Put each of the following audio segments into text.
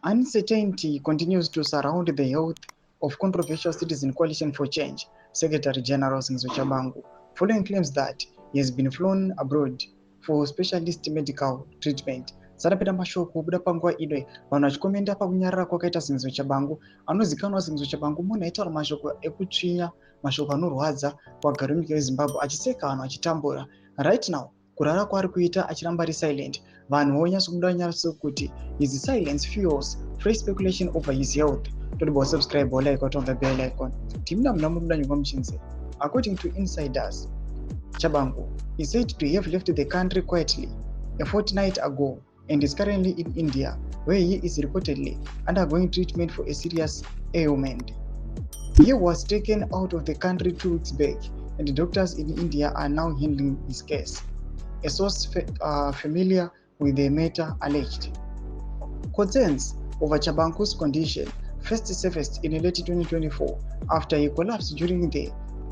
Uncertainty continues to surround the health of controversial Citizen Coalition for Change Secretary General Tshabangu, following claims that he has been flown abroad for specialist medical treatment. Sarapita mashoko kubuda panguva ino vanhu vachikomenda pakunyarara kwakaita Tshabangu anozikanwa Tshabangu munhu aitaura mashoko ekutsvinya, mashoko anorwadza kwagara munyika yeZimbabwe achiseka vanhu achitambura. Right now kurara kwaari kuita achiramba ari silent, vanhu vonyatsobuda nyatso kuti his silence fuels fresh speculation over his health. Today subscribe or like on the bell icon. According to insiders, Tshabangu is said to have left the country quietly a fortnight ago and is currently in India, where he is reportedly undergoing treatment for a serious ailment. He was taken out of the country 2 weeks back, and the doctors in India are now handling his case. A source familiar with the matter alleged. Concerns over Tshabangu's condition first surfaced in late 2024 after he collapsed during the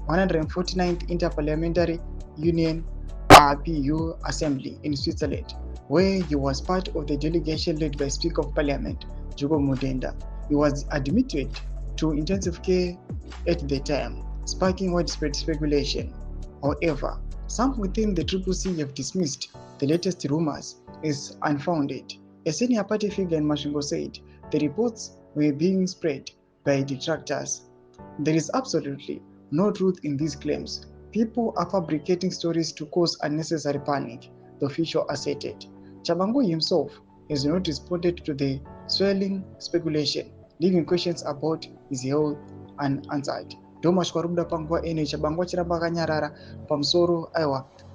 149th Interparliamentary Union PU Assembly in Switzerland, where he was part of the delegation led by Speaker of Parliament Jogo Mudenda. He was admitted to intensive care at the time, sparking widespread speculation. However, some within the CCC have dismissed the latest rumors as unfounded. A senior party figure in Masvingo said the reports were being spread by detractors. There is absolutely no truth in these claims. People are fabricating stories to cause unnecessary panic, the official asserted. Tshabangu himself has not responded to the swelling speculation, leaving questions about his health unanswered. Domash kwarubuda panguva ino Tshabangu achiramba akanyarara pamusoro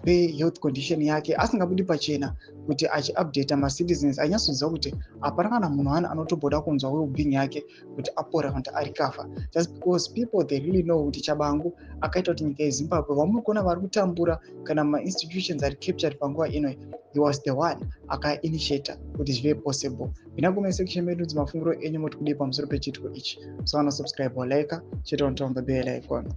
health condition yake asingabudi pachena kuti achiupdate citizens anyatsoziva kuti hapana kana munhu anotomboda kunzwa well-being yake kuti apora kana ari kafa, just because people they really know kuti Tshabangu akaita kuti nyika yeZimbabwe vamukona vari kutambura kana ma-institutions ari captured panguva ino, he was the one aka-initiator kuti zvive possible. Vinagome section medu dzimafungiro enyu moti kudii pamusoro pechitiko ichi. So subscribe or like, chete on the bell icon.